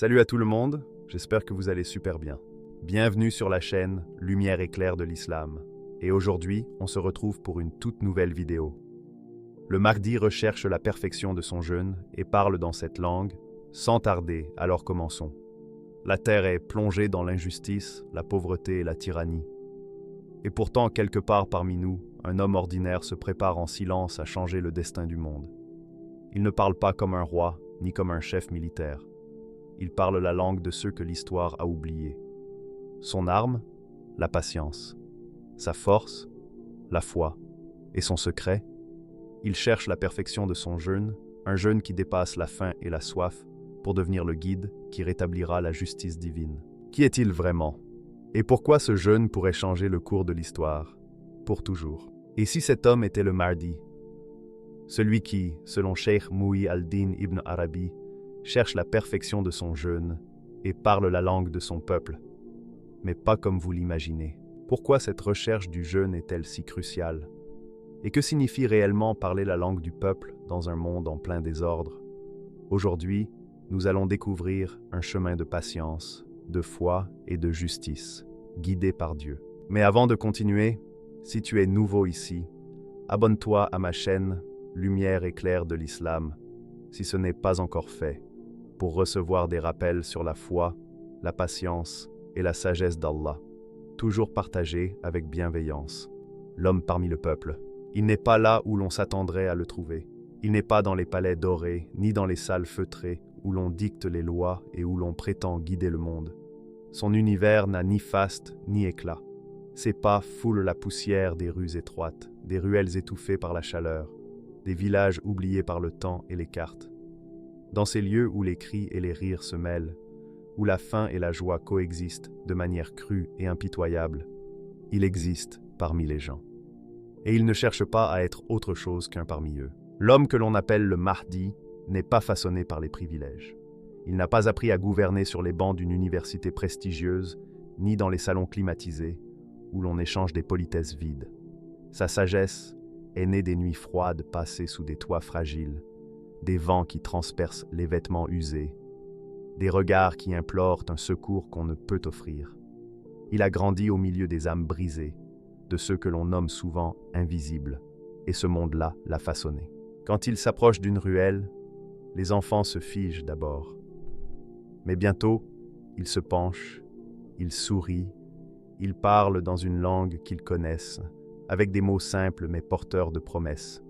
Salut à tout le monde, j'espère que vous allez super bien. Bienvenue sur la chaîne Lumière éclair de l'Islam. Et aujourd'hui, on se retrouve pour une toute nouvelle vidéo. Le Mahdi recherche la perfection de son jeûne et parle dans cette langue. Sans tarder, alors commençons. La terre est plongée dans l'injustice, la pauvreté et la tyrannie. Et pourtant, quelque part parmi nous, un homme ordinaire se prépare en silence à changer le destin du monde. Il ne parle pas comme un roi, ni comme un chef militaire. Il parle la langue de ceux que l'histoire a oubliés. Son arme, la patience. Sa force, la foi. Et son secret, il cherche la perfection de son jeûne, un jeûne qui dépasse la faim et la soif, pour devenir le guide qui rétablira la justice divine. Qui est-il vraiment? Et pourquoi ce jeûne pourrait changer le cours de l'histoire, pour toujours? Et si cet homme était le Mahdi, celui qui, selon Cheikh Muhyi al-Din ibn Arabi, cherche la perfection de son jeûne et parle la langue de son peuple, mais pas comme vous l'imaginez. Pourquoi cette recherche du jeûne est-elle si cruciale? Et que signifie réellement parler la langue du peuple dans un monde en plein désordre? Aujourd'hui, nous allons découvrir un chemin de patience, de foi et de justice, guidé par Dieu. Mais avant de continuer, si tu es nouveau ici, abonne-toi à ma chaîne Lumière éclair de l'Islam, si ce n'est pas encore fait, pour recevoir des rappels sur la foi, la patience et la sagesse d'Allah, toujours partagés avec bienveillance. L'homme parmi le peuple, il n'est pas là où l'on s'attendrait à le trouver. Il n'est pas dans les palais dorés, ni dans les salles feutrées, où l'on dicte les lois et où l'on prétend guider le monde. Son univers n'a ni faste ni éclat. Ses pas foulent la poussière des rues étroites, des ruelles étouffées par la chaleur, des villages oubliés par le temps et les cartes. Dans ces lieux où les cris et les rires se mêlent, où la faim et la joie coexistent de manière crue et impitoyable, il existe parmi les gens. Et il ne cherche pas à être autre chose qu'un parmi eux. L'homme que l'on appelle le Mahdi n'est pas façonné par les privilèges. Il n'a pas appris à gouverner sur les bancs d'une université prestigieuse, ni dans les salons climatisés, où l'on échange des politesses vides. Sa sagesse est née des nuits froides passées sous des toits fragiles, des vents qui transpercent les vêtements usés, des regards qui implorent un secours qu'on ne peut offrir. Il a grandi au milieu des âmes brisées, de ceux que l'on nomme souvent invisibles, et ce monde-là l'a façonné. Quand il s'approche d'une ruelle, les enfants se figent d'abord. Mais bientôt, il se penche, il sourit, il parle dans une langue qu'ils connaissent, avec des mots simples mais porteurs de promesses.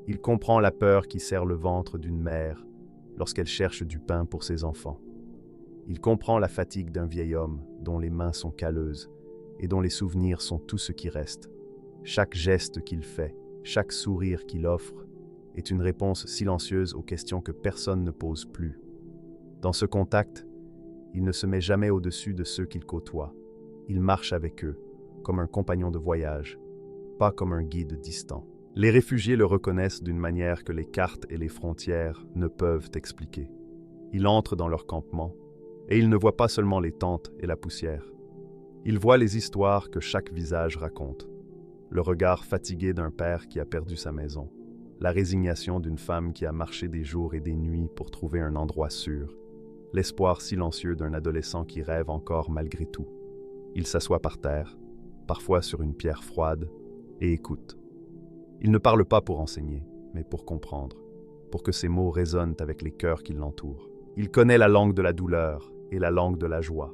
Il comprend la peur qui serre le ventre d'une mère lorsqu'elle cherche du pain pour ses enfants. Il comprend la fatigue d'un vieil homme dont les mains sont calleuses et dont les souvenirs sont tout ce qui reste. Chaque geste qu'il fait, chaque sourire qu'il offre, est une réponse silencieuse aux questions que personne ne pose plus. Dans ce contact, il ne se met jamais au-dessus de ceux qu'il côtoie. Il marche avec eux, comme un compagnon de voyage, pas comme un guide distant. Les réfugiés le reconnaissent d'une manière que les cartes et les frontières ne peuvent expliquer. Il entre dans leur campement, et il ne voit pas seulement les tentes et la poussière. Il voit les histoires que chaque visage raconte. Le regard fatigué d'un père qui a perdu sa maison. La résignation d'une femme qui a marché des jours et des nuits pour trouver un endroit sûr. L'espoir silencieux d'un adolescent qui rêve encore malgré tout. Il s'assoit par terre, parfois sur une pierre froide, et écoute. Il ne parle pas pour enseigner, mais pour comprendre, pour que ses mots résonnent avec les cœurs qui l'entourent. Il connaît la langue de la douleur et la langue de la joie.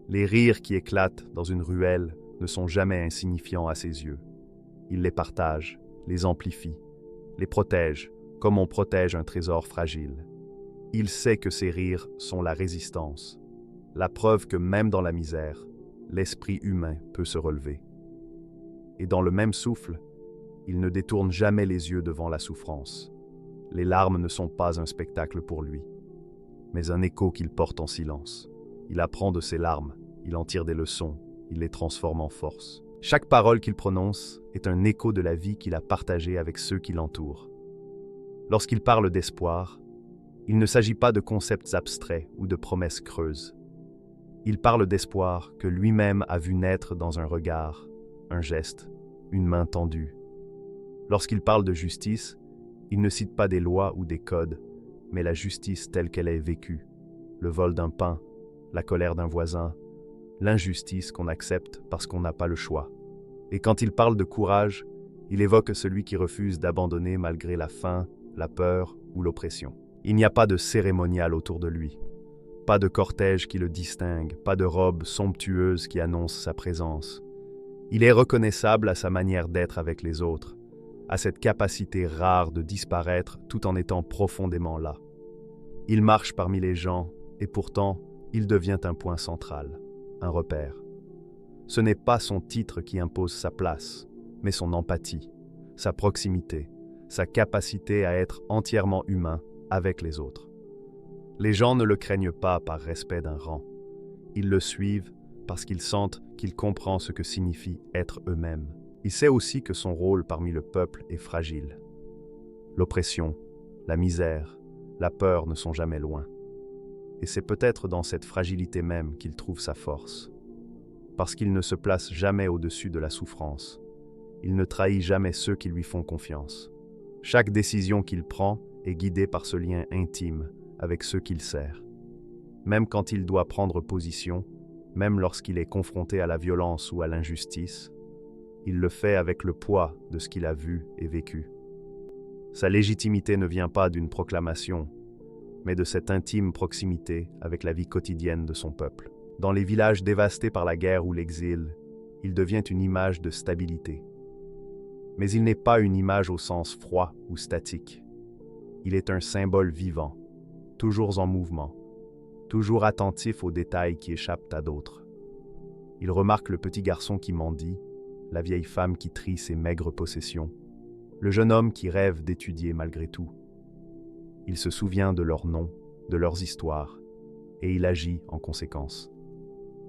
Les rires qui éclatent dans une ruelle ne sont jamais insignifiants à ses yeux. Il les partage, les amplifie, les protège, comme on protège un trésor fragile. Il sait que ces rires sont la résistance, la preuve que même dans la misère, l'esprit humain peut se relever. Et dans le même souffle, il ne détourne jamais les yeux devant la souffrance. Les larmes ne sont pas un spectacle pour lui, mais un écho qu'il porte en silence. Il apprend de ses larmes, il en tire des leçons, il les transforme en force. Chaque parole qu'il prononce est un écho de la vie qu'il a partagée avec ceux qui l'entourent. Lorsqu'il parle d'espoir, il ne s'agit pas de concepts abstraits ou de promesses creuses. Il parle d'espoir que lui-même a vu naître dans un regard, un geste, une main tendue. Lorsqu'il parle de justice, il ne cite pas des lois ou des codes, mais la justice telle qu'elle est vécue. le vol d'un pain, la colère d'un voisin, l'injustice qu'on accepte parce qu'on n'a pas le choix. Et quand il parle de courage, il évoque celui qui refuse d'abandonner malgré la faim, la peur ou l'oppression. Il n'y a pas de cérémonial autour de lui, pas de cortège qui le distingue, pas de robe somptueuse qui annonce sa présence. Il est reconnaissable à sa manière d'être avec les autres, à cette capacité rare de disparaître tout en étant profondément là. Il marche parmi les gens et pourtant, il devient un point central, un repère. Ce n'est pas son titre qui impose sa place, mais son empathie, sa proximité, sa capacité à être entièrement humain avec les autres. Les gens ne le craignent pas par respect d'un rang. Ils le suivent parce qu'ils sentent qu'il comprend ce que signifie être eux-mêmes. Il sait aussi que son rôle parmi le peuple est fragile. L'oppression, la misère, la peur ne sont jamais loin. Et c'est peut-être dans cette fragilité même qu'il trouve sa force. Parce qu'il ne se place jamais au-dessus de la souffrance. Il ne trahit jamais ceux qui lui font confiance. Chaque décision qu'il prend est guidée par ce lien intime avec ceux qu'il sert. Même quand il doit prendre position, même lorsqu'il est confronté à la violence ou à l'injustice, il le fait avec le poids de ce qu'il a vu et vécu. Sa légitimité ne vient pas d'une proclamation, mais de cette intime proximité avec la vie quotidienne de son peuple. Dans les villages dévastés par la guerre ou l'exil, il devient une image de stabilité. Mais il n'est pas une image au sens froid ou statique. Il est un symbole vivant, toujours en mouvement, toujours attentif aux détails qui échappent à d'autres. Il remarque le petit garçon qui mendie, la vieille femme qui trie ses maigres possessions, le jeune homme qui rêve d'étudier malgré tout. Il se souvient de leurs noms, de leurs histoires, et il agit en conséquence.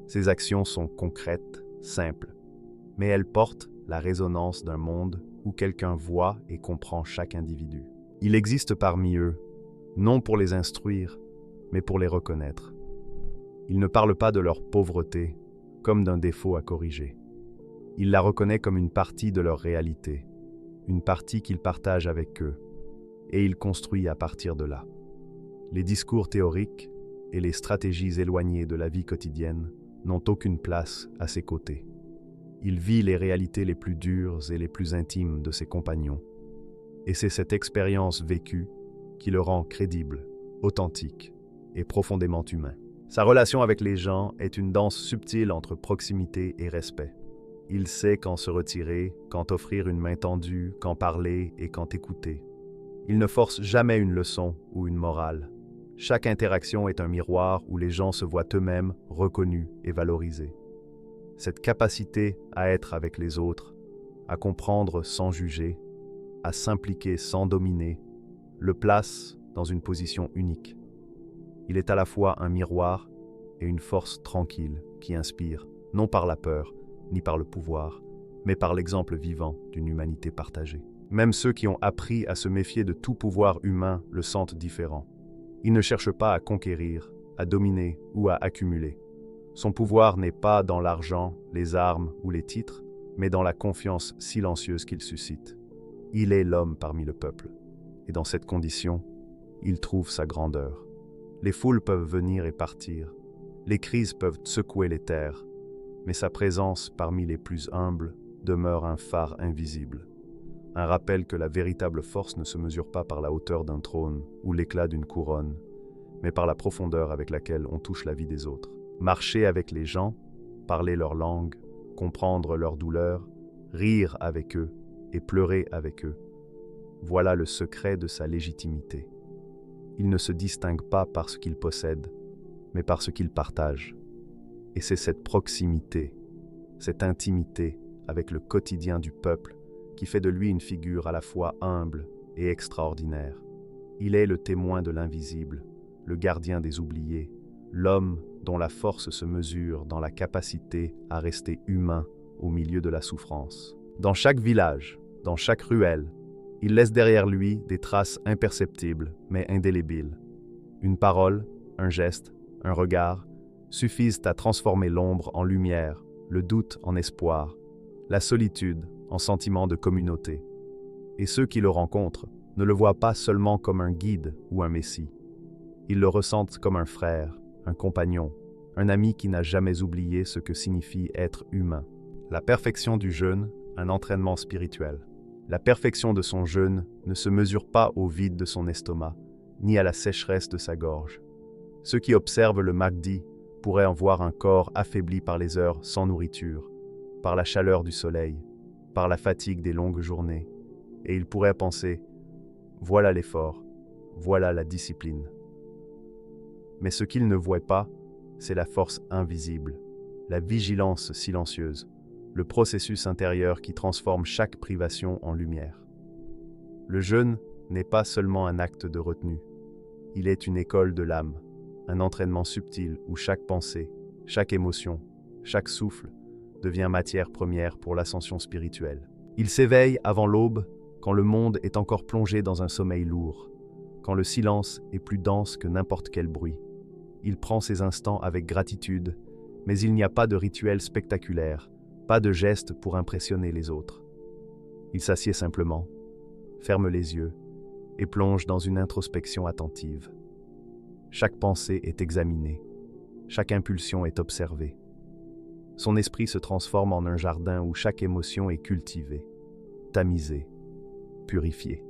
Ses actions sont concrètes, simples, mais elles portent la résonance d'un monde où quelqu'un voit et comprend chaque individu. Il existe parmi eux, non pour les instruire, mais pour les reconnaître. Il ne parle pas de leur pauvreté comme d'un défaut à corriger. Il la reconnaît comme une partie de leur réalité, une partie qu'il partage avec eux, et il construit à partir de là. Les discours théoriques et les stratégies éloignées de la vie quotidienne n'ont aucune place à ses côtés. Il vit les réalités les plus dures et les plus intimes de ses compagnons, et c'est cette expérience vécue qui le rend crédible, authentique et profondément humain. Sa relation avec les gens est une danse subtile entre proximité et respect. Il sait quand se retirer, quand offrir une main tendue, quand parler et quand écouter. Il ne force jamais une leçon ou une morale. Chaque interaction est un miroir où les gens se voient eux-mêmes reconnus et valorisés. Cette capacité à être avec les autres, à comprendre sans juger, à s'impliquer sans dominer, le place dans une position unique. Il est à la fois un miroir et une force tranquille qui inspire, non par la peur, ni par le pouvoir, mais par l'exemple vivant d'une humanité partagée. Même ceux qui ont appris à se méfier de tout pouvoir humain le sentent différent. Il ne cherche pas à conquérir, à dominer ou à accumuler. Son pouvoir n'est pas dans l'argent, les armes ou les titres, mais dans la confiance silencieuse qu'il suscite. Il est l'homme parmi le peuple, et dans cette condition, il trouve sa grandeur. Les foules peuvent venir et partir, les crises peuvent secouer les terres, mais sa présence parmi les plus humbles demeure un phare invisible. Un rappel que la véritable force ne se mesure pas par la hauteur d'un trône ou l'éclat d'une couronne, mais par la profondeur avec laquelle on touche la vie des autres. Marcher avec les gens, parler leur langue, comprendre leurs douleurs, rire avec eux et pleurer avec eux. Voilà le secret de sa légitimité. Il ne se distingue pas par ce qu'il possède, mais par ce qu'il partage. Et c'est cette proximité, cette intimité avec le quotidien du peuple qui fait de lui une figure à la fois humble et extraordinaire. Il est le témoin de l'invisible, le gardien des oubliés, l'homme dont la force se mesure dans la capacité à rester humain au milieu de la souffrance. Dans chaque village, dans chaque ruelle, il laisse derrière lui des traces imperceptibles mais indélébiles. Une parole, un geste, un regard suffisent à transformer l'ombre en lumière, le doute en espoir, la solitude en sentiment de communauté. Et ceux qui le rencontrent ne le voient pas seulement comme un guide ou un messie. Ils le ressentent comme un frère, un compagnon, un ami qui n'a jamais oublié ce que signifie être humain. La perfection du jeûne, un entraînement spirituel. La perfection de son jeûne ne se mesure pas au vide de son estomac, ni à la sécheresse de sa gorge. Ceux qui observent le Mahdi pourraient en voir un corps affaibli par les heures sans nourriture, par la chaleur du soleil, par la fatigue des longues journées, et ils pourraient penser « voilà l'effort, voilà la discipline ». Mais ce qu'ils ne voient pas, c'est la force invisible, la vigilance silencieuse, le processus intérieur qui transforme chaque privation en lumière. Le jeûne n'est pas seulement un acte de retenue, il est une école de l'âme, un entraînement subtil où chaque pensée, chaque émotion, chaque souffle devient matière première pour l'ascension spirituelle. Il s'éveille avant l'aube quand le monde est encore plongé dans un sommeil lourd, quand le silence est plus dense que n'importe quel bruit. Il prend ses instants avec gratitude, mais il n'y a pas de rituel spectaculaire, pas de geste pour impressionner les autres. Il s'assied simplement, ferme les yeux et plonge dans une introspection attentive. Chaque pensée est examinée, chaque impulsion est observée. Son esprit se transforme en un jardin où chaque émotion est cultivée, tamisée, purifiée.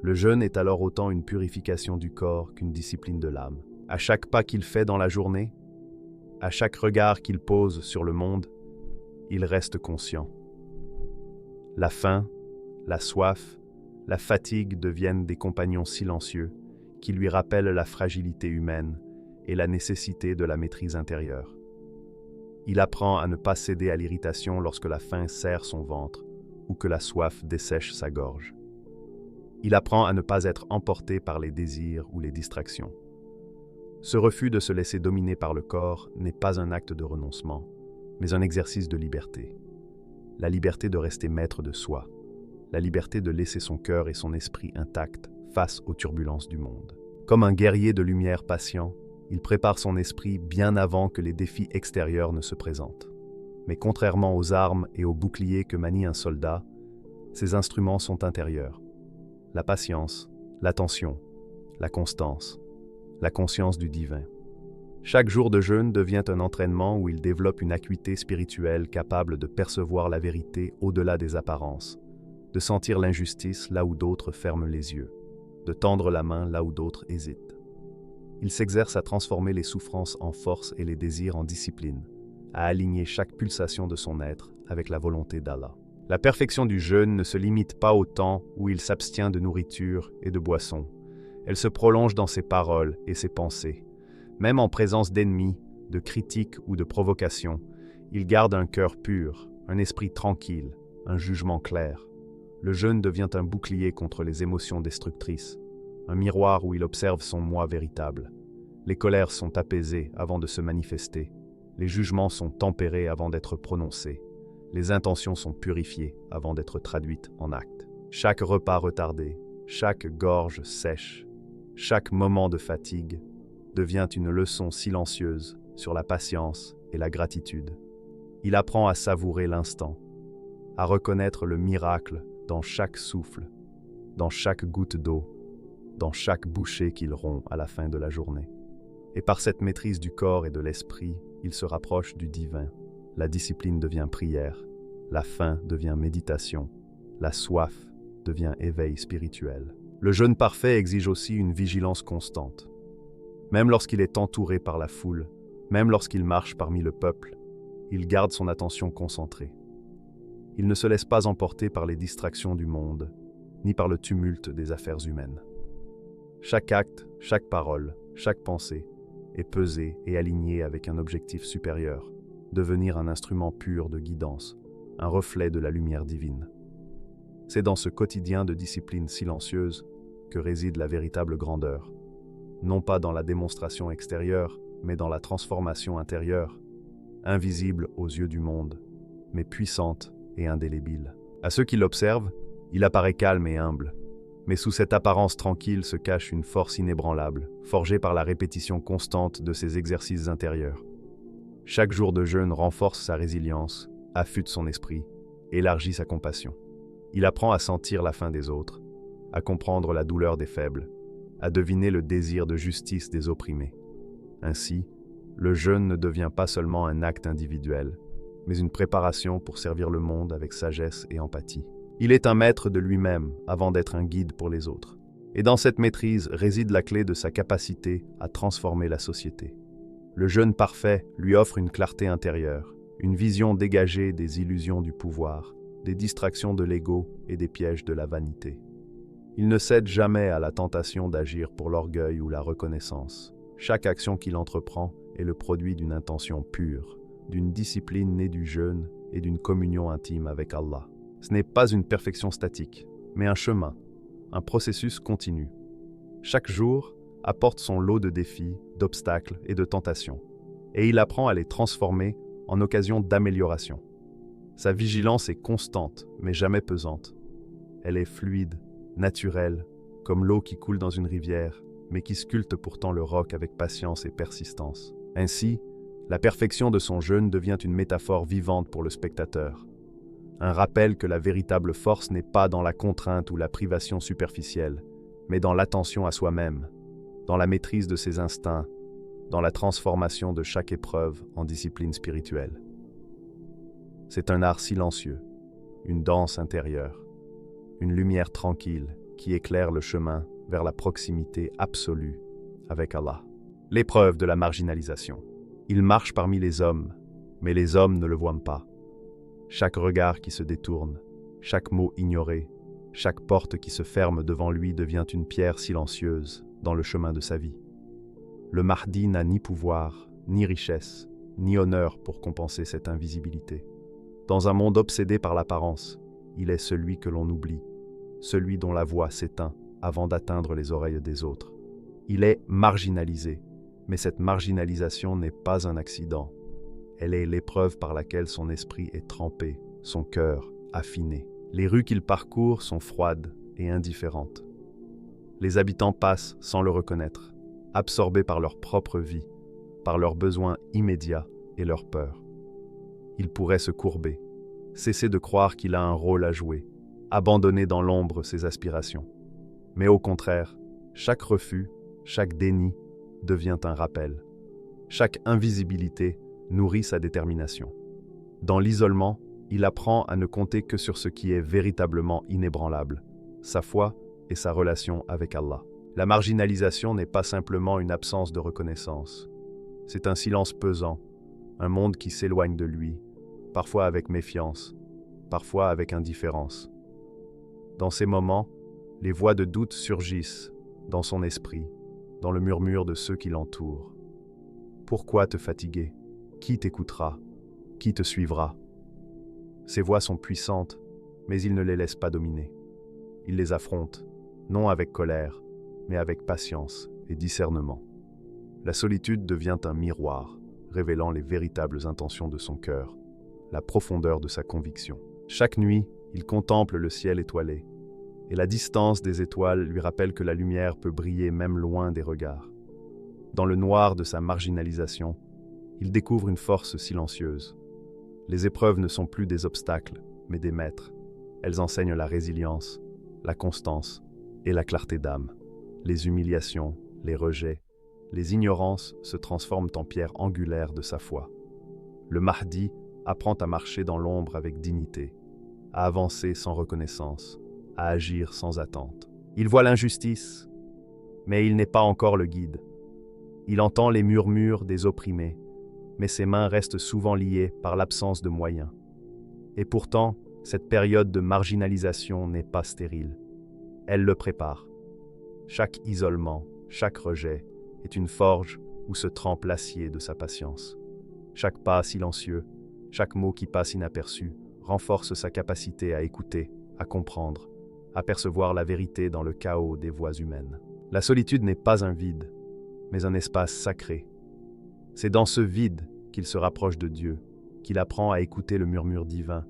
Le jeûne est alors autant une purification du corps qu'une discipline de l'âme. À chaque pas qu'il fait dans la journée, à chaque regard qu'il pose sur le monde, il reste conscient. La faim, la soif, la fatigue deviennent des compagnons silencieux qui lui rappellent la fragilité humaine et la nécessité de la maîtrise intérieure. Il apprend à ne pas céder à l'irritation lorsque la faim serre son ventre ou que la soif dessèche sa gorge. Il apprend à ne pas être emporté par les désirs ou les distractions. Ce refus de se laisser dominer par le corps n'est pas un acte de renoncement, mais un exercice de liberté. La liberté de rester maître de soi, la liberté de laisser son cœur et son esprit intacts face aux turbulences du monde. Comme un guerrier de lumière patient, il prépare son esprit bien avant que les défis extérieurs ne se présentent. Mais contrairement aux armes et aux boucliers que manie un soldat, ces instruments sont intérieurs. La patience, l'attention, la constance, la conscience du divin. Chaque jour de jeûne devient un entraînement où il développe une acuité spirituelle capable de percevoir la vérité au-delà des apparences, de sentir l'injustice là où d'autres ferment les yeux, de tendre la main là où d'autres hésitent. Il s'exerce à transformer les souffrances en force et les désirs en discipline, à aligner chaque pulsation de son être avec la volonté d'Allah. La perfection du jeûne ne se limite pas au temps où il s'abstient de nourriture et de boissons. Elle se prolonge dans ses paroles et ses pensées. Même en présence d'ennemis, de critiques ou de provocations, il garde un cœur pur, un esprit tranquille, un jugement clair. Le jeûne devient un bouclier contre les émotions destructrices, un miroir où il observe son moi véritable. Les colères sont apaisées avant de se manifester, les jugements sont tempérés avant d'être prononcés, les intentions sont purifiées avant d'être traduites en actes. Chaque repas retardé, chaque gorge sèche, chaque moment de fatigue devient une leçon silencieuse sur la patience et la gratitude. Il apprend à savourer l'instant, à reconnaître le miracle dans chaque souffle, dans chaque goutte d'eau, dans chaque bouchée qu'il rompt à la fin de la journée. Et par cette maîtrise du corps et de l'esprit, il se rapproche du divin. La discipline devient prière, la faim devient méditation, la soif devient éveil spirituel. Le jeûne parfait exige aussi une vigilance constante. Même lorsqu'il est entouré par la foule, même lorsqu'il marche parmi le peuple, il garde son attention concentrée. Il ne se laisse pas emporter par les distractions du monde, ni par le tumulte des affaires humaines. Chaque acte, chaque parole, chaque pensée est pesée et alignée avec un objectif supérieur, devenir un instrument pur de guidance, un reflet de la lumière divine. C'est dans ce quotidien de discipline silencieuse que réside la véritable grandeur, non pas dans la démonstration extérieure, mais dans la transformation intérieure, invisible aux yeux du monde, mais puissante et indélébile. À ceux qui l'observent, il apparaît calme et humble, mais sous cette apparence tranquille se cache une force inébranlable, forgée par la répétition constante de ses exercices intérieurs. Chaque jour de jeûne renforce sa résilience, affûte son esprit, élargit sa compassion. Il apprend à sentir la faim des autres, à comprendre la douleur des faibles, à deviner le désir de justice des opprimés. Ainsi, Le jeûne ne devient pas seulement un acte individuel, mais une préparation pour servir le monde avec sagesse et empathie. Il est un maître de lui-même avant d'être un guide pour les autres. Et dans cette maîtrise réside la clé de sa capacité à transformer la société. Le jeûne parfait lui offre une clarté intérieure, une vision dégagée des illusions du pouvoir, des distractions de l'ego et des pièges de la vanité. Il ne cède jamais à la tentation d'agir pour l'orgueil ou la reconnaissance. Chaque action qu'il entreprend est le produit d'une intention pure, d'une discipline née du jeûne et d'une communion intime avec Allah. Ce n'est pas une perfection statique, mais un chemin, un processus continu. Chaque jour apporte son lot de défis, d'obstacles et de tentations, et il apprend à les transformer en occasion d'amélioration. Sa vigilance est constante, mais jamais pesante. Elle est fluide, naturelle, comme l'eau qui coule dans une rivière, mais qui sculpte pourtant le roc avec patience et persistance. Ainsi, la perfection de son jeûne devient une métaphore vivante pour le spectateur. Un rappel que la véritable force n'est pas dans la contrainte ou la privation superficielle, mais dans l'attention à soi-même, dans la maîtrise de ses instincts, dans la transformation de chaque épreuve en discipline spirituelle. C'est un art silencieux, une danse intérieure, une lumière tranquille qui éclaire le chemin vers la proximité absolue avec Allah. L'épreuve de la marginalisation. Il marche parmi les hommes, mais les hommes ne le voient pas. Chaque regard qui se détourne, chaque mot ignoré, chaque porte qui se ferme devant lui devient une pierre silencieuse dans le chemin de sa vie. Le Mahdi n'a ni pouvoir, ni richesse, ni honneur pour compenser cette invisibilité. Dans un monde obsédé par l'apparence, il est celui que l'on oublie, celui dont la voix s'éteint avant d'atteindre les oreilles des autres. Il est marginalisé, mais cette marginalisation n'est pas un accident. Elle est l'épreuve par laquelle son esprit est trempé, son cœur affiné. Les rues qu'il parcourt sont froides et indifférentes. Les habitants passent sans le reconnaître, absorbés par leur propre vie, par leurs besoins immédiats et leurs peurs. Il pourrait se courber, cesser de croire qu'il a un rôle à jouer, abandonner dans l'ombre ses aspirations. Mais au contraire, chaque refus, chaque déni devient un rappel. Chaque invisibilité nourrit sa détermination. Dans l'isolement, il apprend à ne compter que sur ce qui est véritablement inébranlable, sa foi et sa relation avec Allah. La marginalisation n'est pas simplement une absence de reconnaissance. C'est un silence pesant, un monde qui s'éloigne de lui, parfois avec méfiance, parfois avec indifférence. Dans ces moments, les voix de doute surgissent dans son esprit, dans le murmure de ceux qui l'entourent. Pourquoi te fatiguer? Qui t'écoutera? Qui te suivra? Ces voix sont puissantes, mais il ne les laisse pas dominer. Il les affronte, non avec colère, mais avec patience et discernement. La solitude devient un miroir, révélant les véritables intentions de son cœur, la profondeur de sa conviction. Chaque nuit, il contemple le ciel étoilé, et la distance des étoiles lui rappelle que la lumière peut briller même loin des regards. Dans le noir de sa marginalisation, il découvre une force silencieuse. Les épreuves ne sont plus des obstacles, mais des maîtres. Elles enseignent la résilience, la constance et la clarté d'âme. Les humiliations, les rejets, les ignorances se transforment en pierres angulaires de sa foi. Le Mahdi apprend à marcher dans l'ombre avec dignité, à avancer sans reconnaissance, à agir sans attente. Il voit l'injustice, mais il n'est pas encore le guide. Il entend les murmures des opprimés, mais ses mains restent souvent liées par l'absence de moyens. Et pourtant, cette période de marginalisation n'est pas stérile. Elle le prépare. Chaque isolement, chaque rejet est une forge où se trempe l'acier de sa patience. Chaque pas silencieux, chaque mot qui passe inaperçu, renforce sa capacité à écouter, à comprendre, à percevoir la vérité dans le chaos des voix humaines. La solitude n'est pas un vide, mais un espace sacré. C'est dans ce vide qu'il se rapproche de Dieu, qu'il apprend à écouter le murmure divin,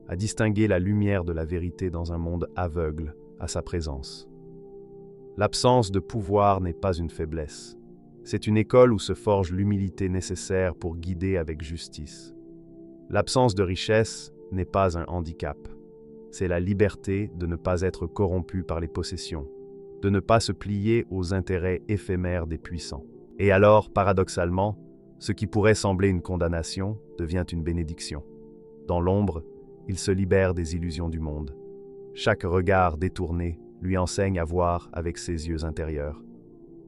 à distinguer la lumière de la vérité dans un monde aveugle à sa présence. L'absence de pouvoir n'est pas une faiblesse. C'est une école où se forge l'humilité nécessaire pour guider avec justice. L'absence de richesse n'est pas un handicap. C'est la liberté de ne pas être corrompu par les possessions, de ne pas se plier aux intérêts éphémères des puissants. Et alors, paradoxalement, Ce qui pourrait sembler une condamnation devient une bénédiction. Dans l'ombre, il se libère des illusions du monde. Chaque regard détourné lui enseigne à voir avec ses yeux intérieurs.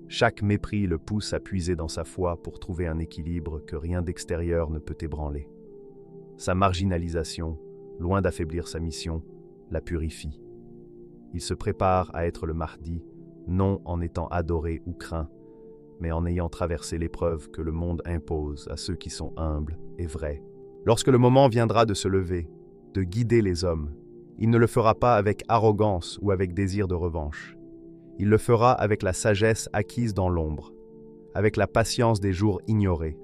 Chaque mépris le pousse à puiser dans sa foi pour trouver un équilibre que rien d'extérieur ne peut ébranler. Sa marginalisation, loin d'affaiblir sa mission, la purifie. Il se prépare à être le Mahdi, non en étant adoré ou craint, mais en ayant traversé l'épreuve que le monde impose à ceux qui sont humbles et vrais. Lorsque le moment viendra de se lever, de guider les hommes, il ne le fera pas avec arrogance ou avec désir de revanche. Il le fera avec la sagesse acquise dans l'ombre, avec la patience des jours ignorés,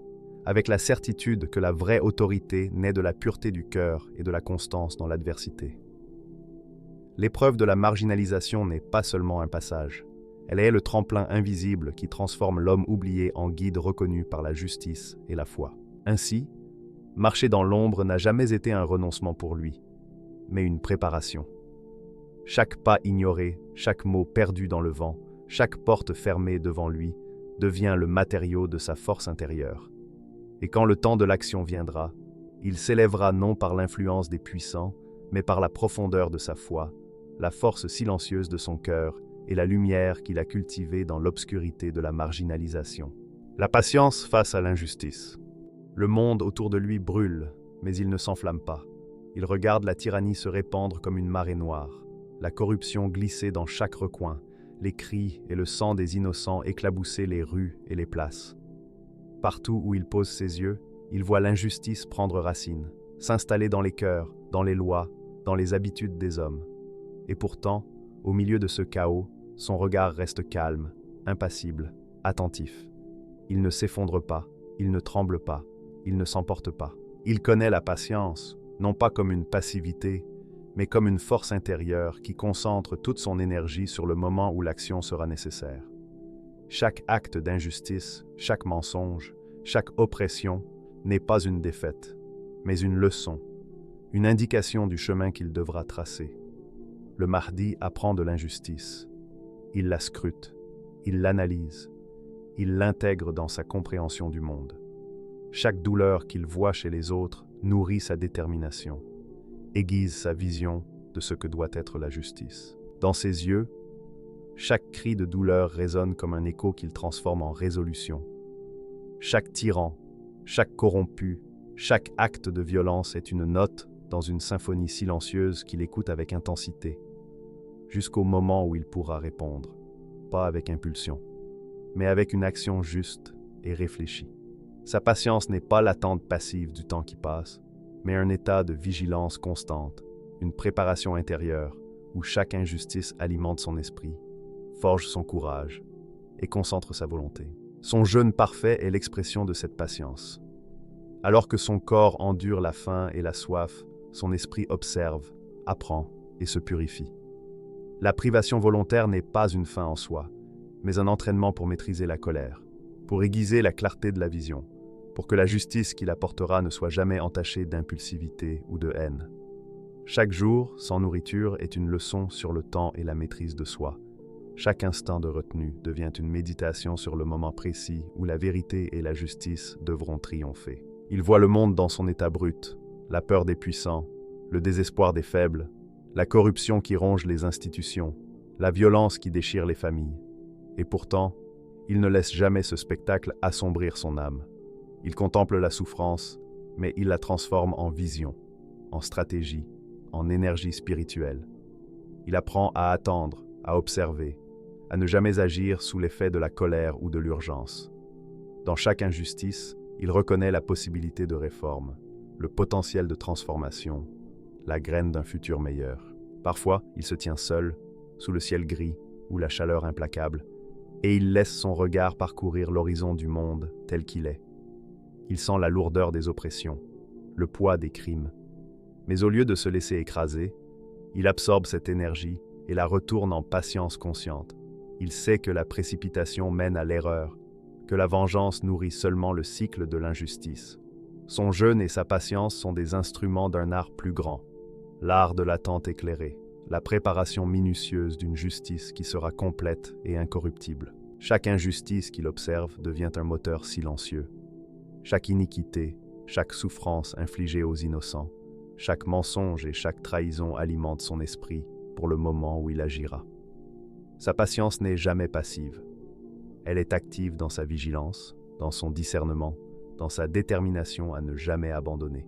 avec la certitude que la vraie autorité naît de la pureté du cœur et de la constance dans l'adversité. L'épreuve de la marginalisation n'est pas seulement un passage. Elle est le tremplin invisible qui transforme l'homme oublié en guide reconnu par la justice et la foi. Ainsi, marcher dans l'ombre n'a jamais été un renoncement pour lui, mais une préparation. Chaque pas ignoré, chaque mot perdu dans le vent, chaque porte fermée devant lui devient le matériau de sa force intérieure. Et quand le temps de l'action viendra, il s'élèvera non par l'influence des puissants, mais par la profondeur de sa foi, la force silencieuse de son cœur et la lumière qu'il a cultivée dans l'obscurité de la marginalisation. La patience face à l'injustice. Le monde autour de lui brûle, mais il ne s'enflamme pas. Il regarde la tyrannie se répandre comme une marée noire, la corruption glisser dans chaque recoin, les cris et le sang des innocents éclabousser les rues et les places. Partout où il pose ses yeux, il voit l'injustice prendre racine, s'installer dans les cœurs, dans les lois, dans les habitudes des hommes. Et pourtant, au milieu de ce chaos, son regard reste calme, impassible, attentif. Il ne s'effondre pas, il ne tremble pas, il ne s'emporte pas. Il connaît la patience, non pas comme une passivité, mais comme une force intérieure qui concentre toute son énergie sur le moment où l'action sera nécessaire. Chaque acte d'injustice, chaque mensonge, chaque oppression n'est pas une défaite, mais une leçon, une indication du chemin qu'il devra tracer. Le Mahdi apprend de l'injustice. Il la scrute, il l'analyse, il l'intègre dans sa compréhension du monde. Chaque douleur qu'il voit chez les autres nourrit sa détermination, aiguise sa vision de ce que doit être la justice. Dans ses yeux, chaque cri de douleur résonne comme un écho qu'il transforme en résolution. Chaque tyran, chaque corrompu, chaque acte de violence est une note dans une symphonie silencieuse qu'il écoute avec intensité, jusqu'au moment où il pourra répondre, pas avec impulsion, mais avec une action juste et réfléchie. Sa patience n'est pas l'attente passive du temps qui passe, mais un état de vigilance constante, une préparation intérieure où chaque injustice alimente son esprit, forge son courage et concentre sa volonté. Son jeûne parfait est l'expression de cette patience. Alors que son corps endure la faim et la soif, son esprit observe, apprend et se purifie. La privation volontaire n'est pas une fin en soi, mais un entraînement pour maîtriser la colère, pour aiguiser la clarté de la vision, pour que la justice qu'il apportera ne soit jamais entachée d'impulsivité ou de haine. Chaque jour, sans nourriture, est une leçon sur le temps et la maîtrise de soi. Chaque instant de retenue devient une méditation sur le moment précis où la vérité et la justice devront triompher. Il voit le monde dans son état brut, la peur des puissants, le désespoir des faibles, la corruption qui ronge les institutions, la violence qui déchire les familles. Et pourtant, il ne laisse jamais ce spectacle assombrir son âme. Il contemple la souffrance, mais il la transforme en vision, en stratégie, en énergie spirituelle. Il apprend à attendre, à observer, à ne jamais agir sous l'effet de la colère ou de l'urgence. Dans chaque injustice, il reconnaît la possibilité de réforme, le potentiel de transformation, la graine d'un futur meilleur. Parfois, il se tient seul, sous le ciel gris ou la chaleur implacable, et il laisse son regard parcourir l'horizon du monde tel qu'il est. Il sent la lourdeur des oppressions, le poids des crimes. Mais au lieu de se laisser écraser, il absorbe cette énergie et la retourne en patience consciente. Il sait que la précipitation mène à l'erreur, que la vengeance nourrit seulement le cycle de l'injustice. Son jeûne et sa patience sont des instruments d'un art plus grand, l'art de l'attente éclairée, la préparation minutieuse d'une justice qui sera complète et incorruptible. Chaque injustice qu'il observe devient un moteur silencieux, chaque iniquité, chaque souffrance infligée aux innocents, chaque mensonge et chaque trahison alimentent son esprit pour le moment où il agira. Sa patience n'est jamais passive. Elle est active dans sa vigilance, dans son discernement, dans sa détermination à ne jamais abandonner.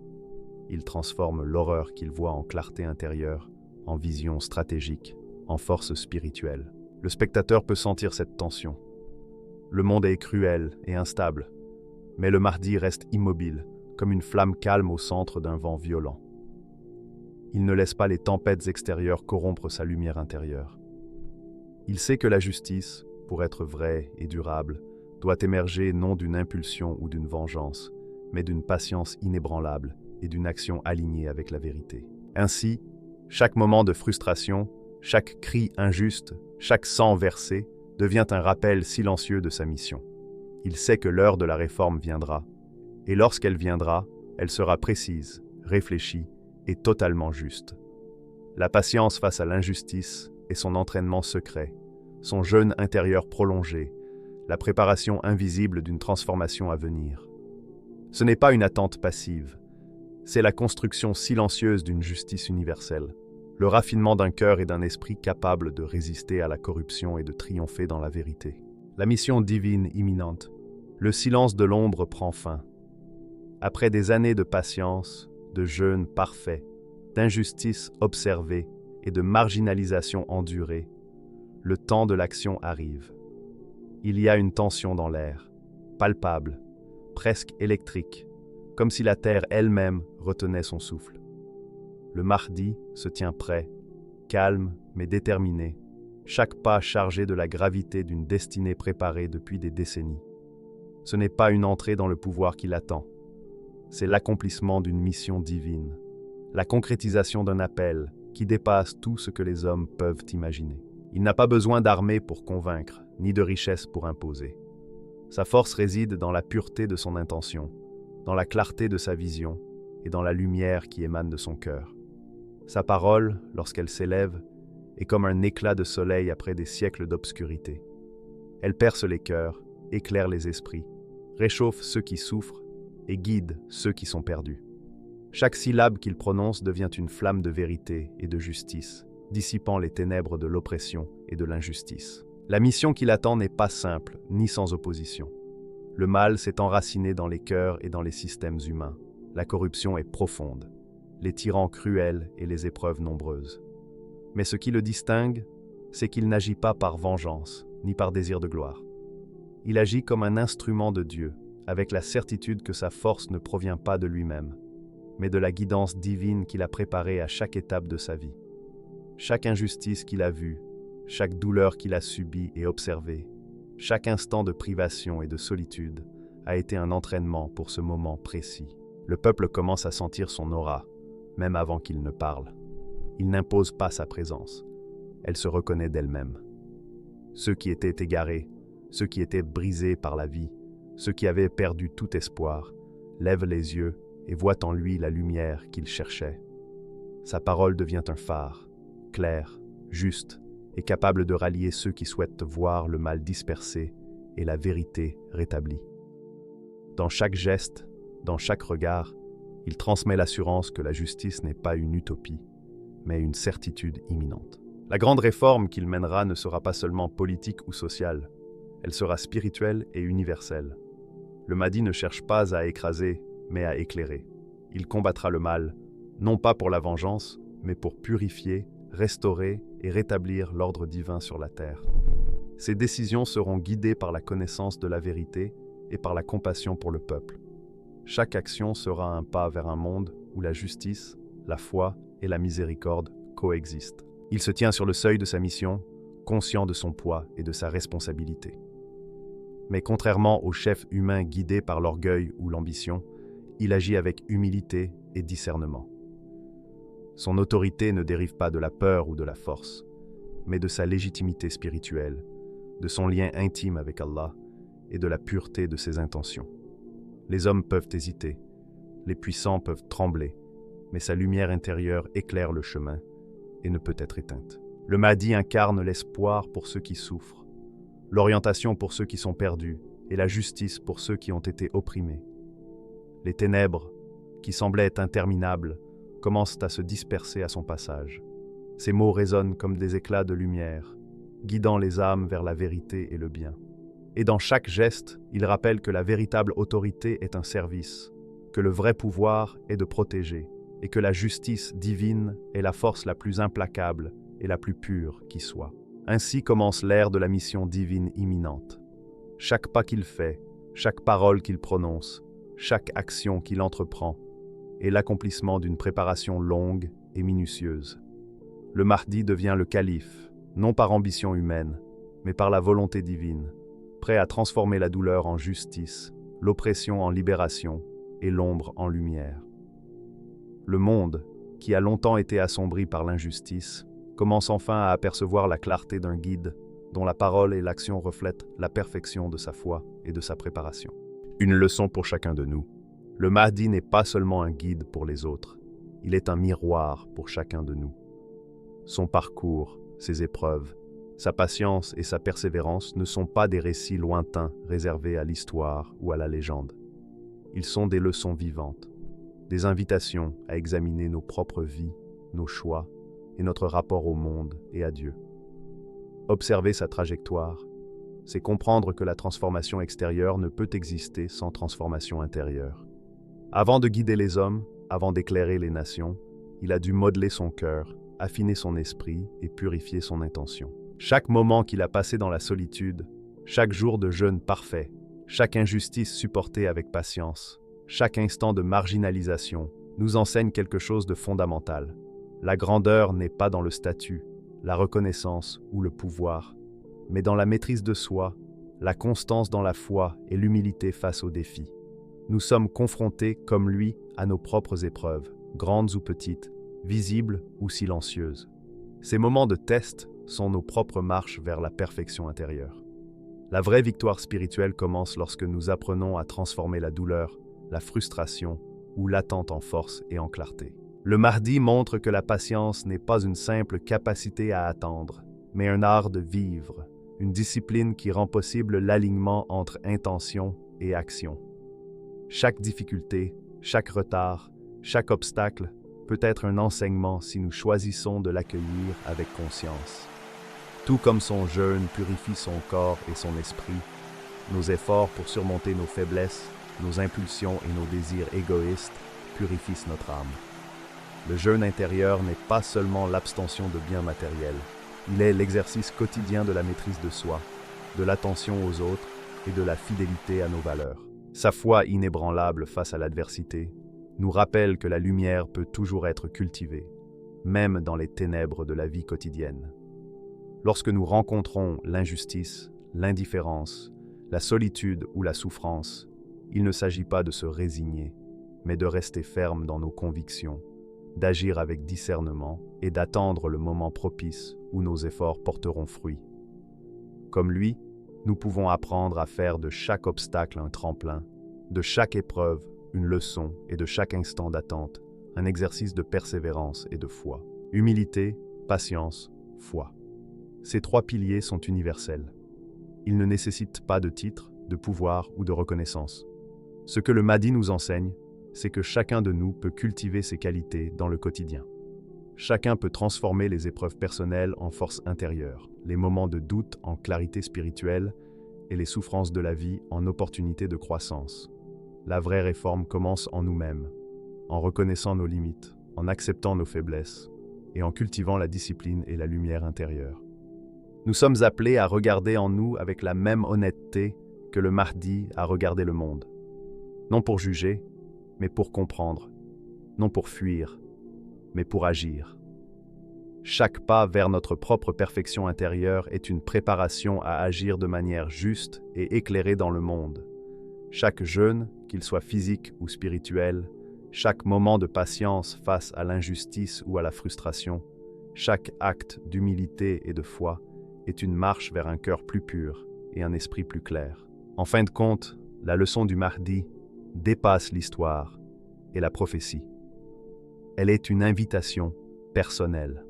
Il transforme l'horreur qu'il voit en clarté intérieure, en vision stratégique, en force spirituelle. Le spectateur peut sentir cette tension. Le monde est cruel et instable, mais le Mahdi reste immobile, comme une flamme calme au centre d'un vent violent. Il ne laisse pas les tempêtes extérieures corrompre sa lumière intérieure. Il sait que la justice, pour être vraie et durable, doit émerger non d'une impulsion ou d'une vengeance, mais d'une patience inébranlable et d'une action alignée avec la vérité. Ainsi, chaque moment de frustration, chaque cri injuste, chaque sang versé devient un rappel silencieux de sa mission. Il sait que l'heure de la réforme viendra, et lorsqu'elle viendra, elle sera précise, réfléchie et totalement juste. La patience face à l'injustice est son entraînement secret, son jeûne intérieur prolongé, la préparation invisible d'une transformation à venir. Ce n'est pas une attente passive, c'est la construction silencieuse d'une justice universelle, le raffinement d'un cœur et d'un esprit capable de résister à la corruption et de triompher dans la vérité. La mission divine imminente, le silence de l'ombre prend fin. Après des années de patience, de jeûne parfait, d'injustice observée et de marginalisation endurée, le temps de l'action arrive. Il y a une tension dans l'air, palpable, presque électrique, comme si la terre elle-même retenait son souffle. Le Mahdi se tient prêt, calme mais déterminé, chaque pas chargé de la gravité d'une destinée préparée depuis des décennies. Ce n'est pas une entrée dans le pouvoir qui l'attend, c'est l'accomplissement d'une mission divine, la concrétisation d'un appel qui dépasse tout ce que les hommes peuvent imaginer. Il n'a pas besoin d'armée pour convaincre, ni de richesse pour imposer. Sa force réside dans la pureté de son intention, dans la clarté de sa vision et dans la lumière qui émane de son cœur. Sa parole, lorsqu'elle s'élève, est comme un éclat de soleil après des siècles d'obscurité. Elle perce les cœurs, éclaire les esprits, réchauffe ceux qui souffrent et guide ceux qui sont perdus. Chaque syllabe qu'il prononce devient une flamme de vérité et de justice, dissipant les ténèbres de l'oppression et de l'injustice. La mission qui l'attend n'est pas simple, ni sans opposition. Le mal s'est enraciné dans les cœurs et dans les systèmes humains. La corruption est profonde, les tyrans cruels et les épreuves nombreuses. Mais ce qui le distingue, c'est qu'il n'agit pas par vengeance, ni par désir de gloire. Il agit comme un instrument de Dieu, avec la certitude que sa force ne provient pas de lui-même, mais de la guidance divine qu'il a préparée à chaque étape de sa vie. Chaque injustice qu'il a vue, chaque douleur qu'il a subie et observée, chaque instant de privation et de solitude a été un entraînement pour ce moment précis. Le peuple commence à sentir son aura, même avant qu'il ne parle. Il n'impose pas sa présence, elle se reconnaît d'elle-même. Ceux qui étaient égarés, ceux qui étaient brisés par la vie, ceux qui avaient perdu tout espoir, lèvent les yeux et voient en lui la lumière qu'ils cherchaient. Sa parole devient un phare, clair, juste, et capable de rallier ceux qui souhaitent voir le mal dispersé et la vérité rétablie. Dans chaque geste, dans chaque regard, il transmet l'assurance que la justice n'est pas une utopie, mais une certitude imminente. La grande réforme qu'il mènera ne sera pas seulement politique ou sociale, elle sera spirituelle et universelle. Le Mahdi ne cherche pas à écraser, mais à éclairer. Il combattra le mal, non pas pour la vengeance, mais pour purifier, restaurer et rétablir l'ordre divin sur la terre. Ses décisions seront guidées par la connaissance de la vérité et par la compassion pour le peuple. Chaque action sera un pas vers un monde où la justice, la foi et la miséricorde coexistent. Il se tient sur le seuil de sa mission, conscient de son poids et de sa responsabilité. Mais contrairement aux chefs humains guidés par l'orgueil ou l'ambition, il agit avec humilité et discernement. Son autorité ne dérive pas de la peur ou de la force, mais de sa légitimité spirituelle, de son lien intime avec Allah et de la pureté de ses intentions. Les hommes peuvent hésiter, les puissants peuvent trembler, mais sa lumière intérieure éclaire le chemin et ne peut être éteinte. Le Mahdi incarne l'espoir pour ceux qui souffrent, l'orientation pour ceux qui sont perdus et la justice pour ceux qui ont été opprimés. Les ténèbres, qui semblaient interminables, commencent à se disperser à son passage. Ses mots résonnent comme des éclats de lumière, guidant les âmes vers la vérité et le bien. Et dans chaque geste, il rappelle que la véritable autorité est un service, que le vrai pouvoir est de protéger, et que la justice divine est la force la plus implacable et la plus pure qui soit. Ainsi commence l'ère de la mission divine imminente. Chaque pas qu'il fait, chaque parole qu'il prononce, chaque action qu'il entreprend, est l'accomplissement d'une préparation longue et minutieuse. Le Mahdi devient le calife, non par ambition humaine, mais par la volonté divine, prêt à transformer la douleur en justice, l'oppression en libération et l'ombre en lumière. Le monde, qui a longtemps été assombri par l'injustice, commence enfin à apercevoir la clarté d'un guide dont la parole et l'action reflètent la perfection de sa foi et de sa préparation. Une leçon pour chacun de nous. Le Mahdi n'est pas seulement un guide pour les autres, il est un miroir pour chacun de nous. Son parcours, ses épreuves, sa patience et sa persévérance ne sont pas des récits lointains réservés à l'histoire ou à la légende. Ils sont des leçons vivantes, des invitations à examiner nos propres vies, nos choix et notre rapport au monde et à Dieu. Observer sa trajectoire, c'est comprendre que la transformation extérieure ne peut exister sans transformation intérieure. Avant de guider les hommes, avant d'éclairer les nations, il a dû modeler son cœur, affiner son esprit et purifier son intention. Chaque moment qu'il a passé dans la solitude, chaque jour de jeûne parfait, chaque injustice supportée avec patience, chaque instant de marginalisation nous enseigne quelque chose de fondamental. La grandeur n'est pas dans le statut, la reconnaissance ou le pouvoir, mais dans la maîtrise de soi, la constance dans la foi et l'humilité face aux défis. Nous sommes confrontés, comme lui, à nos propres épreuves, grandes ou petites, visibles ou silencieuses. Ces moments de test sont nos propres marches vers la perfection intérieure. La vraie victoire spirituelle commence lorsque nous apprenons à transformer la douleur, la frustration ou l'attente en force et en clarté. Le Mahdi montre que la patience n'est pas une simple capacité à attendre, mais un art de vivre, une discipline qui rend possible l'alignement entre intention et action. Chaque difficulté, chaque retard, chaque obstacle peut être un enseignement si nous choisissons de l'accueillir avec conscience. Tout comme son jeûne purifie son corps et son esprit, nos efforts pour surmonter nos faiblesses, nos impulsions et nos désirs égoïstes purifient notre âme. Le jeûne intérieur n'est pas seulement l'abstention de biens matériels, il est l'exercice quotidien de la maîtrise de soi, de l'attention aux autres et de la fidélité à nos valeurs. Sa foi inébranlable face à l'adversité nous rappelle que la lumière peut toujours être cultivée, même dans les ténèbres de la vie quotidienne. Lorsque nous rencontrons l'injustice, l'indifférence, la solitude ou la souffrance, il ne s'agit pas de se résigner, mais de rester ferme dans nos convictions, d'agir avec discernement et d'attendre le moment propice où nos efforts porteront fruit. Comme lui, nous pouvons apprendre à faire de chaque obstacle un tremplin, de chaque épreuve une leçon et de chaque instant d'attente un exercice de persévérance et de foi. Humilité, patience, foi. Ces trois piliers sont universels. Ils ne nécessitent pas de titre, de pouvoir ou de reconnaissance. Ce que le Mahdi nous enseigne, c'est que chacun de nous peut cultiver ces qualités dans le quotidien. Chacun peut transformer les épreuves personnelles en force intérieure, les moments de doute en clarité spirituelle et les souffrances de la vie en opportunités de croissance. La vraie réforme commence en nous-mêmes, en reconnaissant nos limites, en acceptant nos faiblesses et en cultivant la discipline et la lumière intérieure. Nous sommes appelés à regarder en nous avec la même honnêteté que le Mahdi a regardé le monde. Non pour juger, mais pour comprendre, non pour fuir, mais pour agir. Chaque pas vers notre propre perfection intérieure est une préparation à agir de manière juste et éclairée dans le monde. Chaque jeûne, qu'il soit physique ou spirituel, chaque moment de patience face à l'injustice ou à la frustration, chaque acte d'humilité et de foi est une marche vers un cœur plus pur et un esprit plus clair. En fin de compte, la leçon du Mahdi dépasse l'histoire et la prophétie. Elle est une invitation personnelle.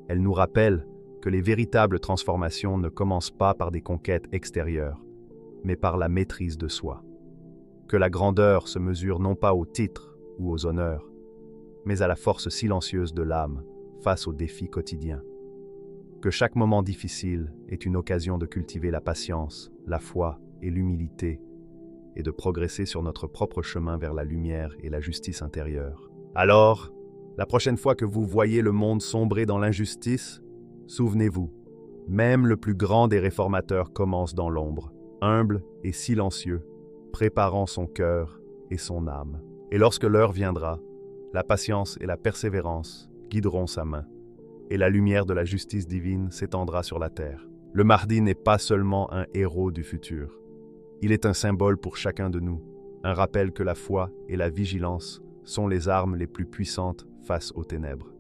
Elle nous rappelle que les véritables transformations ne commencent pas par des conquêtes extérieures, mais par la maîtrise de soi. que la grandeur se mesure non pas aux titres ou aux honneurs, mais à la force silencieuse de l'âme face aux défis quotidiens. Que chaque moment difficile est une occasion de cultiver la patience, la foi et l'humilité, et de progresser sur notre propre chemin vers la lumière et la justice intérieure. Alors, la prochaine fois que vous voyez le monde sombrer dans l'injustice, souvenez-vous, même le plus grand des réformateurs commence dans l'ombre, humble et silencieux, préparant son cœur et son âme. Et lorsque l'heure viendra, la patience et la persévérance guideront sa main, et la lumière de la justice divine s'étendra sur la terre. Le Mahdi n'est pas seulement un héros du futur. Il est un symbole pour chacun de nous, un rappel que la foi et la vigilance sont les armes les plus puissantes face aux ténèbres.